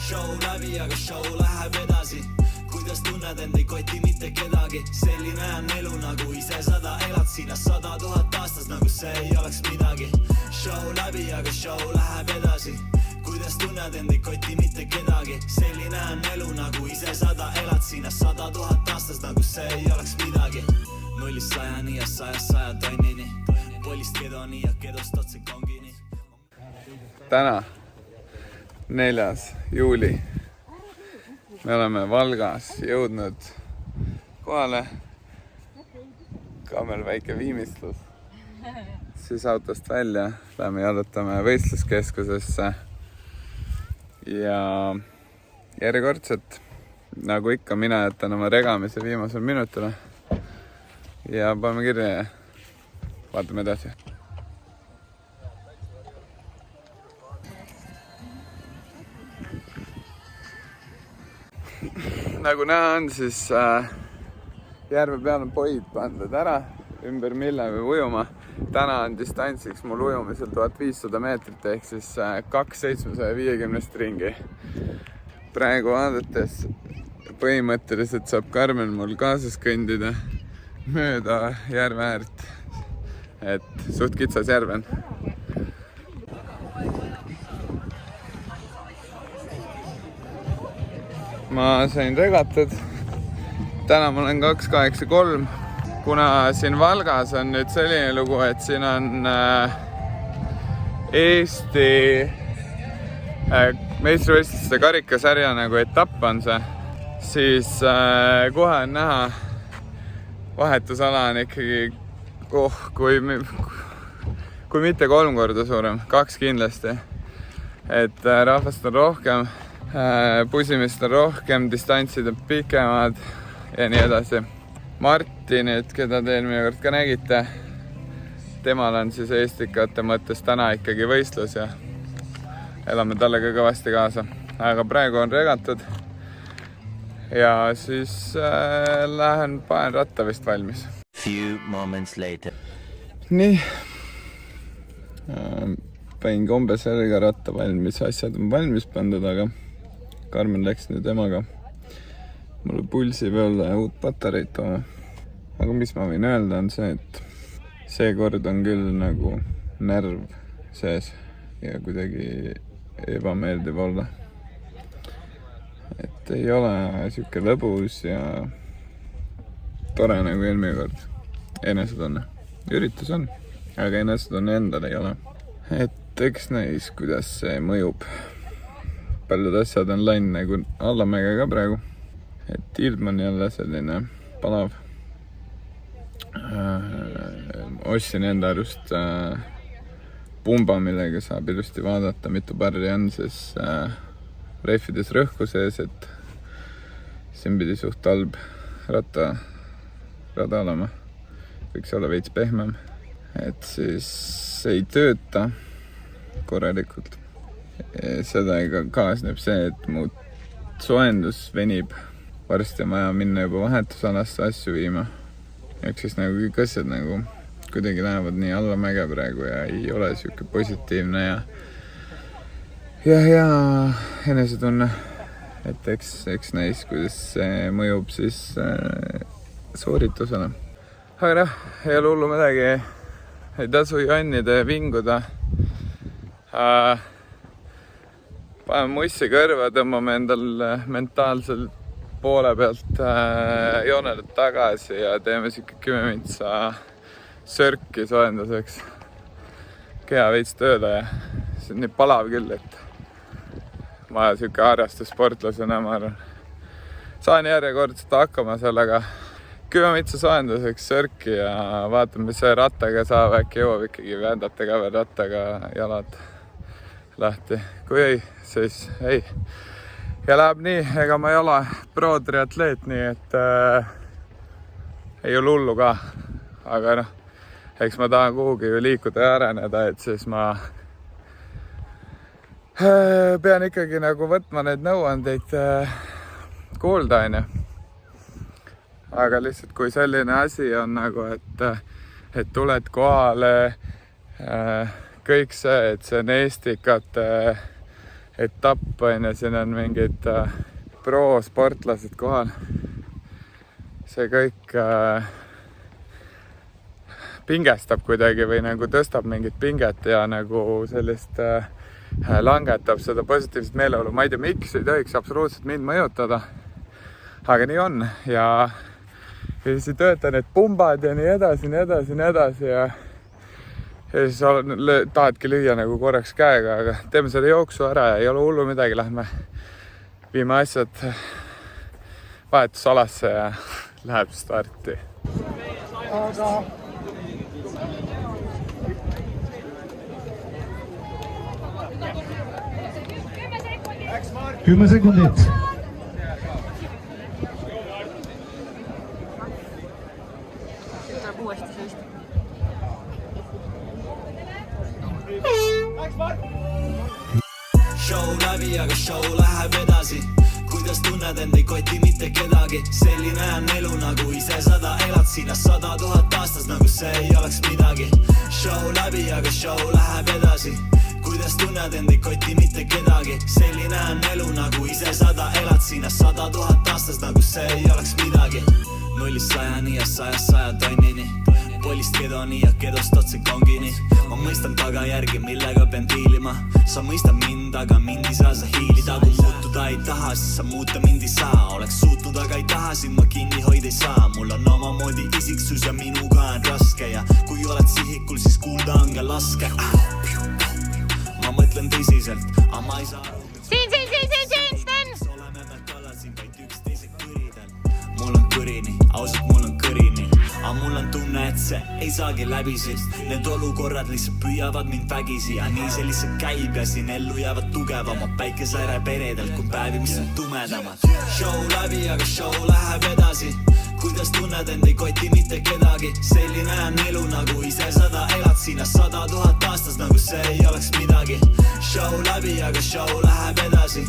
show läbi, aga show läheb edasi. Kuidas tunned end, ei koti mitte kedagi. Selline on elu, nagu ise 100 elad sinna 100 000 aastas, nagu see ei oleks midagi. Show läbi, aga show läheb edasi. Kuidas tunned end, ei koti mitte kedagi. Selline on elu, nagu ise 100 elad sinna 100 000 aastas, nagu see ei oleks midagi. 0-100 ja 100 tonnini. Polist kedoni ja kedost otse kongini. Täna 4. juuli me oleme Valgas jõudnud kohale. Ka meil väike viimistlus. Siis autost välja, läheme jalutame võistluskeskusesse ja järjekordselt, nagu ikka, mina jätan oma regamise viimasel minutile ja paneme kirja ja vaatame edasi. Nagu näha on, siis järve peal on poid pandud ära, ümber mille me ujuma. Täna on distantsiks mul ujumisel 1500 meetrit ehk siis 2750 ringi. Praegu vaadates põhimõtteliselt saab Karmen mul kaasas kõndida mööda järve äärt, et suht kitsas järv on. Ma sain regatud. Täna ma olen 283. Kuna siin Valgas on nüüd selline lugu, et siin on Eesti meistrivõistluste karikasarja nagu etapp on see, siis kohe on näha, vahetusala on ikkagi kui mitte 3 korda suurem, 2 kindlasti. Et rahvast on rohkem, pusimist on rohkem, distantsid on pikemad ja nii edasi. Martinit, keda te eelmine kord ka nägite, temal on siis eestikate mõttes täna ikkagi võistlus ja elame talle ka kõvasti kaasa. Aga praegu on regatud ja siis lähen panen ratta vist valmis. Few moments later. Nii, panin kombe selga ratta valmis, asjad on valmis pandud, aga Karmen läks nüüd emaga mulle pulsi peale uut patareid tooma. Aga mis ma võin öelda on see, et see kord on küll nagu närv sees ja kuidagi ebameeldiv olla. Et ei ole siuke lõbus ja tore nagu eelmine kord. Enesetunne. Üritus on, aga enesetunne endal ei ole. Et eks näis, kuidas see mõjub. Paljud asjad on läinud nagu allamäge ka praegu. Et ilm on jälle selline palav. Ostsin enda arust pumba, millega saab ilusti vaadata, mitu parri on siis rehvides rõhku sees, et siin pidi suht halb rada olema. Võiks olla veits pehmem. Et siis ei tööta korralikult. Sellega kaasneb see, et mu soendus venib. Varsti on vaja minna juba vahetusalasse asju viima. Ehk siis nagu kõik asjad nagu kuidagi lähevad nii allamäge praegu ja ei ole siuke positiivne ja enesetunne. Et eks näis, kuidas see mõjub siis sooritusele. Aga ei ole hullu midagi. Ei tasu jonnida ja vinguda. Paneme mussi kõrva, tõmbame endal mentaalselt poole pealt joonele tagasi ja teeme siuke 10 mintsa sörki soojenduseks. Keha veits tööle ja see on nii palav küll, et ma siuke harrastussportlasena, ma arvan. Saan järjekordselt hakkama sellega 10 mintsa soojenduseks sörki ja vaatame, mis see rattaga saab, äkki jõuab ikkagi vändata ka veel rattaga jalad lahti. Kui ei, siis ei. Ja läheb nii, ega ma ei ole pro-triatleet, nii et ei ole hullu ka. Aga eks ma tahan kuhugi liikuda ja areneda, et siis ma pean ikkagi nagu võtma neid nõuandeid kuulda, on ju. Aga lihtsalt kui selline asi on nagu, et tuled kohale, kõik see, et see on eestikate etapp on ja siin on mingid pro-sportlased kohal. See kõik pingestab kuidagi või nagu tõstab mingit pinget ja nagu sellist langetab seda positiivset meeleolu. Ma ei tea, miks ei tohiks absoluutselt mind mõjutada, aga nii on ja siis ei tööta need pumbad ja nii edasi ja siis tahadki lüüa nagu korraks käega, aga teeme selle jooksu ära ja ei ole hullu midagi, lähme viime asjad vahetusalasse ja läheb starti. Aga 10 sekundit. Show läbi, aga show läheb edasi. Kuidas tunned end, ei koti mitte kedagi. Selline on elu, nagu ise 100 elad sinna 100 000 aastas, nagu see ei oleks midagi. Show läbi, aga show läheb edasi. Kuidas tunned end, ei koti mitte kedagi. Selline on elu, nagu ise 100 elad sinna 100 000 aastas, nagu see ei oleks midagi. 0-100 ja 100 tonnini. Polist kedoni ja kedost otse kongini. Ma mõistan tagajärgi, millega pean diilima. Sa mõista mind, aga mind ei saa sa hiilida. Kui muutuda ei taha, siis sa muuta mind ei saa. Oleks suutnud, aga ei taha, sind ma kinni hoida ei saa. Mul on omamoodi isiksus ja minuga on raske. Ja kui oled sihikul, siis kuulda on ka laske. Ma mõtlen tõsiselt, aga ma ei saa aru. Siin, Sten! Oleme me kallal siin vaid üksteise kõridel. Mul on kõrini, ausalt mul on kõrini. Aga mul on tunne, et see ei saagi läbi, sest need olukorrad lihtsalt püüavad mind vägisi. Ja nii see lihtsalt käib ja siin ellu jäävad tugevamad päikeseääre peredelt, kui päevi, mis on tumedamad. Show läbi, aga show läheb edasi. Kuidas tunned end, ei koti mitte kedagi. Selline on elu, nagu ise 100 elad sinna 100 000 aastas, nagu see ei oleks midagi. Show läbi, aga show läheb edasi.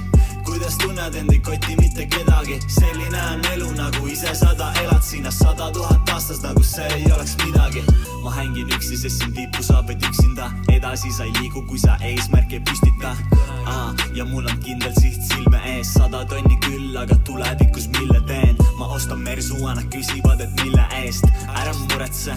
Kuidas tunned end, ei koti mitte kedagi. Selline on elu, nagu ise 100 elad sinna 100 000 aastas, nagu see ei oleks midagi. Ma hängin üksi, sest siin tippu saab vaid üksinda. Edasi sa ei liigu, kui sa eesmärk ei püstita. Ja mul on kindel siht silme ees. 100 tonni küll, aga tulevikus mille teen. Ma ostan mersu, nad küsivad, et mille eest. Ära muretse,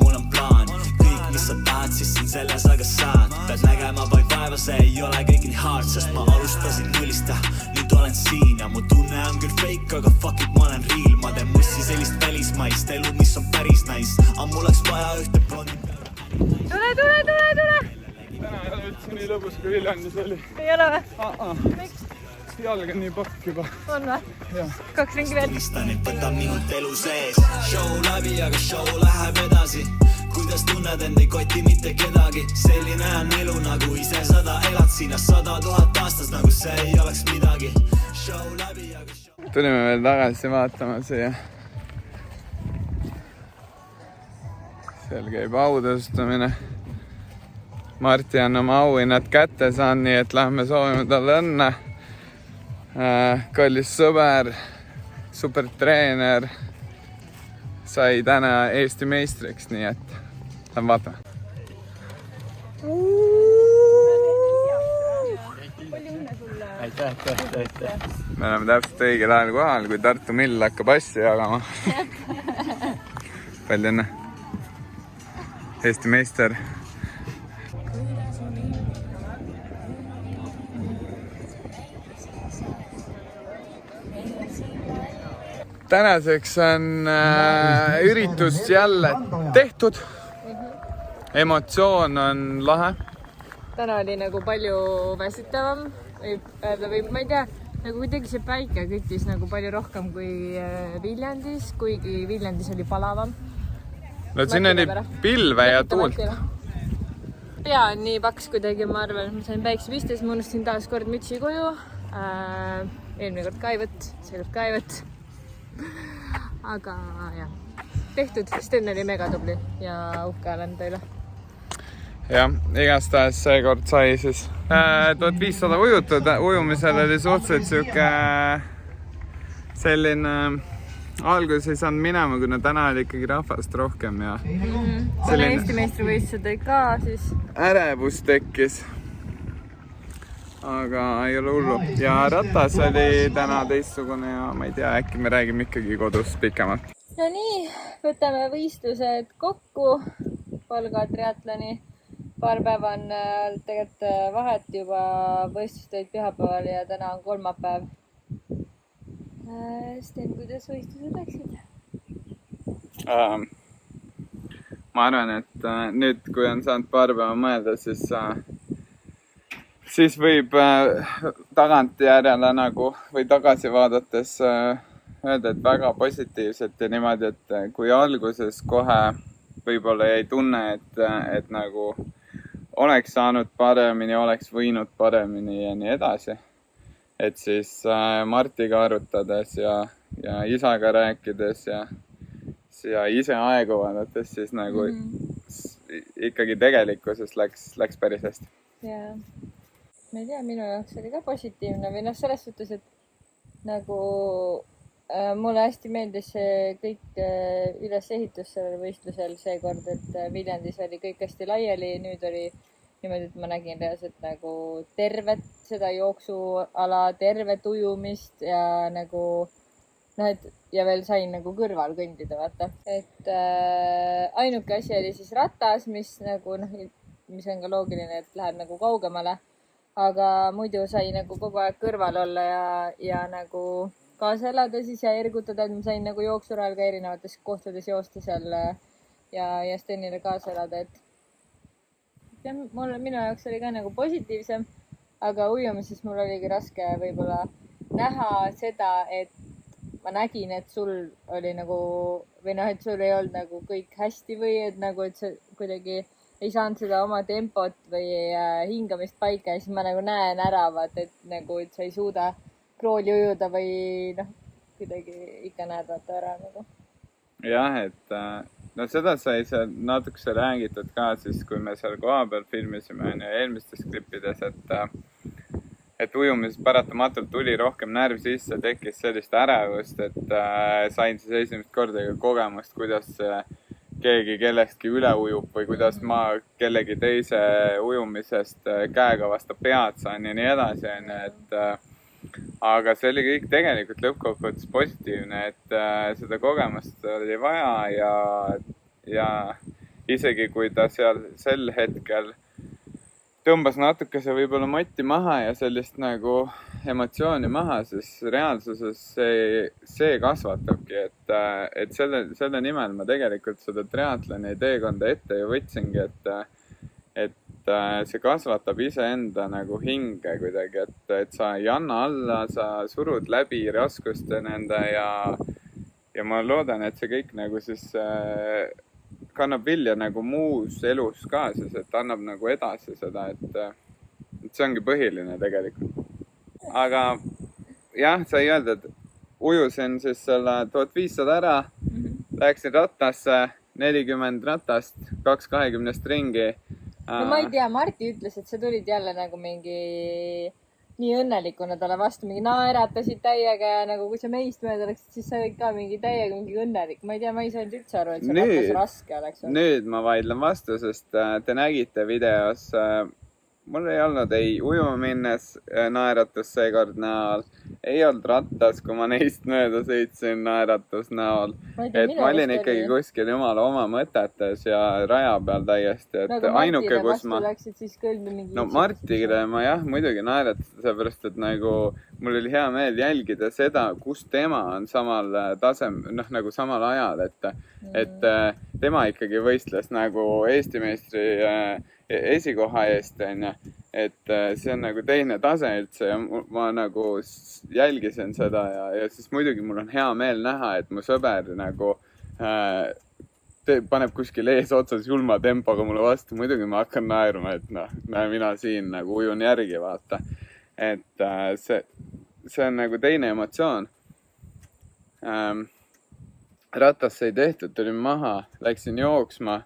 mul on plaan. Kõik, mis sa tahad, siis siin selles aga saad. Pead nägema vaid vaeva, see ei ole kõik nii hard. Sest ma alustasin nullist ja nüüd olen siin. Ja mu tunne on küll fake, aga fuck it, ma olen real. Ma teen mussi sellist välismaist elu, mis on päris nice. Aga mul oleks vaja ühte blondi. Tule! Täna ei ole üldse nii lõbus, kui Viljandis oli. Ei ole või? Miks? Jalg on nii pakk juba. On või? 2 ringi veel. Mõistan, et võtab minut elu sees. Show läbi, aga show läheb edasi. Kuidas tunned end, ei koti mitte kedagi. Selline on elu, nagu ise 100 elad sinna 100 000 aastas, nagu see ei oleks midagi. Show läbi, aga show... Tulime veel tagasi vaatama siia. Seal käib autõstumine. Marti on oma auhinnad kätte saanud, nii et lähme soovime talle õnne. Kallis sõber, super treener sai täna Eesti meistriks, nii et lähme vaatame. Aitäh. Me oleme täpselt õigel ajal kohal, kui Tartu Mill hakkab asju jagama. Palju õnne. Eesti meister. Tänaseks on üritus jälle tehtud. Emotsioon on lahe. Täna oli nagu palju väsitavam või ma ei tea, nagu kuidagi see päike küttis nagu palju rohkem kui Viljandis, kuigi Viljandis oli palavam. No siin oli pilve ja tuult. Pea on nii paks kuidagi, ma arvan, ma sain päiksepistes, ma unustasin taas kord mütsi koju. Eelmine kord kaivõtt, seekord kaivõtt. Aga jah, tehtud. Sten oli mega tubli ja uhke olen teile. Jah, igastahes seekord sai siis 1500 ujutud. Ujumisel oli suhteliselt siuke selline... Alguses ei saanud minema, kuna täna oli ikkagi rahvast rohkem ja Eesti meistrivõistlused oli ka siis. Ärevus tekkis. aga ei ole hullu. Ja ratas oli täna teistsugune ja ma ei tea, äkki me räägime ikkagi kodus pikemalt. No nii, võtame võistlused kokku. Valga triatloni. Paar päeva on tegelikult vahet juba, võistlused olid pühapäeval ja täna on kolmapäev. Sten, kuidas võistlused läksid? Ma arvan, et nüüd, kui on saanud paar päeva mõelda, siis võib tagantjärele nagu või tagasi vaadates öelda, et väga positiivselt ja niimoodi, et kui alguses kohe võib-olla jäi tunne, et nagu oleks saanud paremini, oleks võinud paremini ja nii edasi. Et siis Martiga arutades ja isaga rääkides ja ise aegu vaadates, siis nagu ikkagi tegelikkuses läks päris hästi. Jaa. Ma ei tea, minu jaoks oli ka positiivne või selles suhtes, et nagu mulle hästi meeldis see kõik ülesehitus sellel võistlusel seekord, et Viljandis oli kõik hästi laiali, nüüd oli niimoodi, et ma nägin reaalselt nagu tervet seda jooksuala, tervet ujumist ja nagu et ja veel sain nagu kõrval kõndida, vaata. Et ainuke asi oli siis ratas, mis nagu mis on ka loogiline, et läheb nagu kaugemale, aga muidu sai nagu kogu aeg kõrval olla ja nagu kaasa elada siis ja ergutada, et ma sain nagu jooksurajal ka erinevates kohtades joosta seal ja Stenile kaasa elada, et minu jaoks oli ka nagu positiivsem, aga ujumises mul oligi raske võib-olla näha seda, et ma nägin, et sul oli nagu või et sul ei olnud nagu kõik hästi või et nagu, et sa kuidagi ei saanud seda oma tempot või hingamist paika ja siis ma nagu näen ära, vaata, et nagu, et sa ei suuda krooli ujuda või kuidagi ikka näed vaata ära nagu. Jah, et seda sai seal natukese räägitud ka siis, kui me seal koha peal filmisime eelmistes klippides, et ujumises paratamatult tuli rohkem närv sisse, tekkis sellist ärevust, et sain siis esimest korda kogemust, kuidas keegi kellestki üle ujub või kuidas ma kellegi teise ujumisest käega vastu pead saan ja nii edasi, et aga see oli kõik tegelikult lõppkokkuvõttes positiivne, et seda kogemust oli vaja ja isegi kui ta seal sel hetkel tõmbas natukese võib-olla moti maha ja sellist nagu emotsiooni maha, siis reaalsuses see kasvatabki, et selle nimel ma tegelikult seda triatloni teekonda ette ju võtsingi, et see kasvatab iseenda nagu hinge kuidagi, et sa ei anna alla, sa surud läbi raskuste nende ja ma loodan, et see kõik nagu siis kannab vilja nagu muus elus ka siis, et annab nagu edasi seda, et see ongi põhiline tegelikult. Aga jah, sai öelda, et ujusin siis selle 1500 ära, läksin rattasse, 40 ratast, 220 ringi. No ma ei tea, Marti ütles, et sa tulid jälle nagu mingi nii õnnelikuna talle vastu, mingi naeratasid täiega ja nagu kui sa meist mööda läksid, siis sa olid ka täiega mingi õnnelik. Ma ei tea, ma ei saanud üldse aru, et see rattas raske oleks. Nüüd ma vaidlen vastu, sest te nägite videos, mul ei olnud ei ujuma minnes naeratus seekord näol, ei olnud rattas, kui ma neist mööda sõitsin naeratus näol. Et ma olin ikkagi kuskil jumala oma mõtetes ja raja peal täiesti. No aga Martile vastu läksid siis kõlbi mingi... No Martile ma jah, muidugi naeratasin, seepärast, et nagu mul oli hea meel jälgida seda, kus tema on samal nagu samal ajal, et tema ikkagi võistles nagu Eesti meistri esikoha eest, et see on nagu teine tase üldse ja ma nagu jälgisin seda ja siis muidugi mul on hea meel näha, et mu sõber nagu paneb kuskil eesotsas julma tempoga mulle vastu, muidugi ma hakkan naerma, et mina siin nagu ujun järgi, vaata. Et see on nagu teine emotsioon. Ratas sai tehtud, tulin maha, läksin jooksma,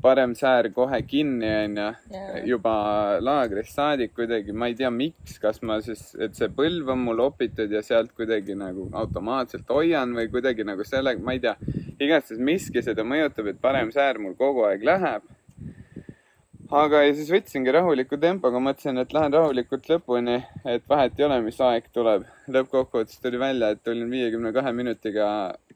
parem säär kohe kinni juba laagrist saadik kuidagi, ma ei tea miks, kas ma siis, et see põlv on mul opitud ja sealt kuidagi nagu automaatselt hoian või kuidagi nagu sellega, ma ei tea, igastahes miski seda mõjutab, et parem säär mul kogu aeg läheb. aga ja siis võtsingi rahuliku tempoga, mõtlesin, et lähen rahulikult lõpuni, et vahet ei ole, mis aeg tuleb. Lõppkokkuvõttes tuli välja, et tulin 52 minutiga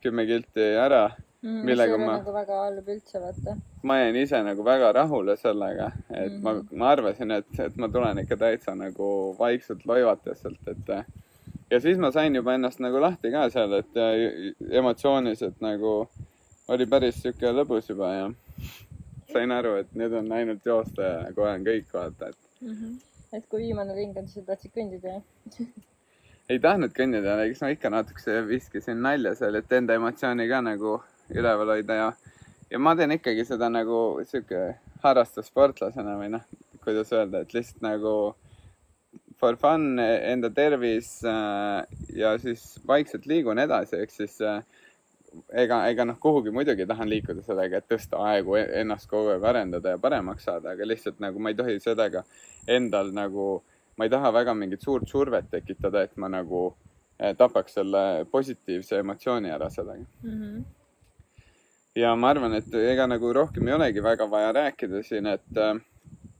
10 kilti ära, millega see nagu väga halb üldse, vaata. Ma jäin ise nagu väga rahule sellega, et ma arvasin, et ma tulen ikka täitsa nagu vaikselt loivates sealt, et ja siis ma sain juba ennast nagu lahti ka seal, et emotsioonis, et nagu oli päris siuke lõbus juba ja sain aru, et nüüd on ainult joosta ja kohe on kõik vaata, Et kui viimane ring on, siis tahtsid kõndida, jah? Ei tahtnud kõndida, eks ma ikka natukese viskisin nalja seal, et enda emotsiooni ka nagu üleval hoida ja ma teen ikkagi seda nagu siuke harrastussportlasena või noh, kuidas öelda, et lihtsalt nagu for fun, enda tervis ja siis vaikselt liigun edasi, eks siis ega noh, kuhugi muidugi tahan liikuda sellega, et tõsta aegu, ennast kogu aeg arendada ja paremaks saada, aga lihtsalt nagu ma ei tohi sellega endal nagu, ma ei taha väga mingit suurt survet tekitada, et ma nagu tapaks selle positiivse emotsiooni ära sellega. Ja ma arvan, et ega nagu rohkem ei olegi väga vaja rääkida siin, et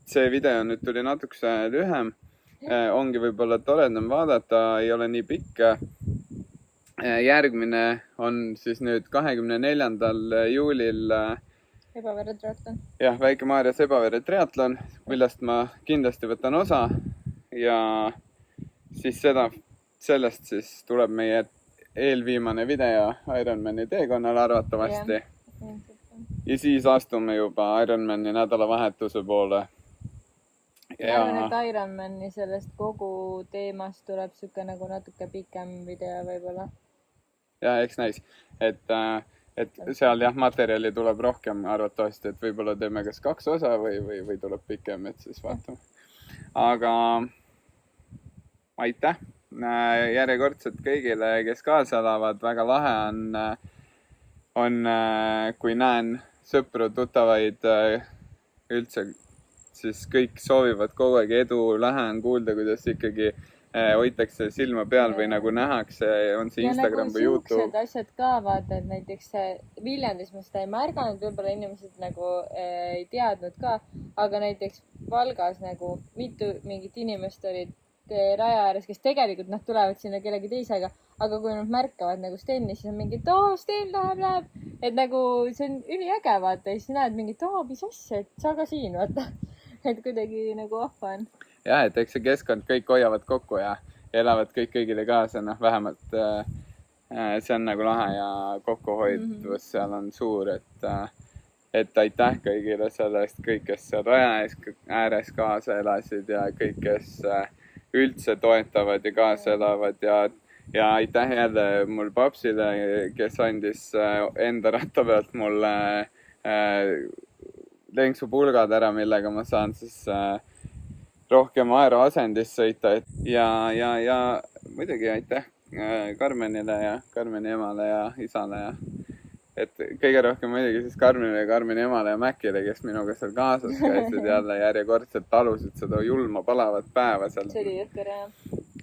see video nüüd tuli natukese lühem, ongi võib-olla toredam vaadata, ei ole nii pikk. Järgmine on siis nüüd 24. juulil Ebavere triatlon. Jah, Väike-Maarjas Ebavere triatlon, millest ma kindlasti võtan osa ja siis sellest siis tuleb meie eelviimane video Ironmani teekonnal arvatavasti. Ja siis astume juba Ironmani nädalavahetuse poole. Ma arvan, et Ironmani sellest kogu teemast tuleb siuke nagu natuke pikem video võib-olla. Ja eks näis, et seal jah, materjali tuleb rohkem arvatavasti, et võib-olla teeme kas 2 osa või tuleb pikem, et siis vaatame. Aga aitäh järjekordselt kõigile, kes kaasa elavad. Väga lahe on kui näen sõpru, tuttavaid üldse, siis kõik soovivad kogu aeg edu, lähe on kuulda, kuidas ikkagi hoitakse silma peal või nagu nähakse, on see Instagram või YouTube. Ja nagu suuksed asjad ka vaata, et näiteks Viljandis ma seda ei märganud, võib-olla inimesed nagu ei teadnud ka, aga näiteks Valgas nagu mitu mingit inimest olid raja ääres, kes tegelikult nad tulevad sinna kellegi teisega, aga kui nad märkavad nagu Steni, siis on mingi, Sten läheb, et nagu see on üliäge vaata ja siis näed mingit, mis asja, et sa ka siin vaata, et kuidagi nagu vahva on. Ja, et eks see keskkond kõik hoiavad kokku ja elavad kõik kõigile kaasa, noh vähemalt see on nagu lahe ja kokkuhoidvus seal on suur, et aitäh kõigile selle eest, kõik, kes seal raja ääres kaasa elasid ja kõik, kes üldse toetavad ja kaasa elavad ja aitäh jälle mul papsile, kes andis enda ratta pealt mulle lenksupulgad ära, millega ma saan siis rohkem aeroasendist sõita ja muidugi aitäh Karmenile ja Karmeni emale ja isale ja et kõige rohkem muidugi siis Karmenile ja Karmeni emale ja Mäkile, kes minuga seal kaasas käisid jälle järjekordselt talusid seda julma palavat päeva seal. See oli jõkker, jah.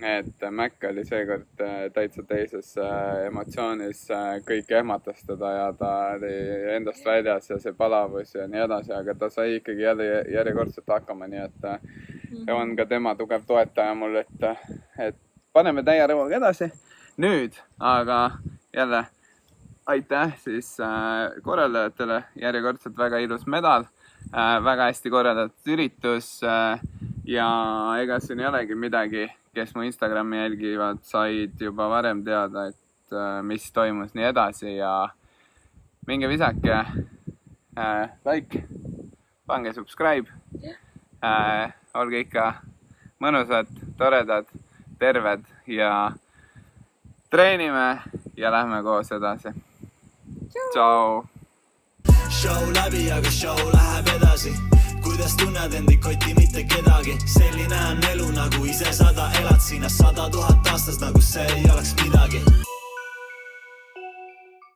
Et Mäkk oli seekord täitsa teises emotsioonis, kõik ehmatas teda ja ta oli endast väljas ja see palavus ja nii edasi, aga ta sai ikkagi jälle järjekordselt hakkama, nii et on ka tema tugev toetaja mul, et paneme täie rõuaga edasi. Nüüd, aga jälle aitäh siis korraldajatele, järjekordselt väga ilus medal, väga hästi korraldatud üritus ja ega siin ei olegi midagi, kes mu Instagrami jälgivad, said juba varem teada, et mis toimus nii edasi ja minge visake like, pange subscribe, olge ikka mõnusad, toredad, terved ja treenime ja lähme koos edasi. Ciao! Show läbi, aga show läheb edasi. Kuidas tunned end ei koti mitte kedagi? Selline on elu, nagu ise 100 elad sinna 100 000 aastas, nagu see ei oleks midagi.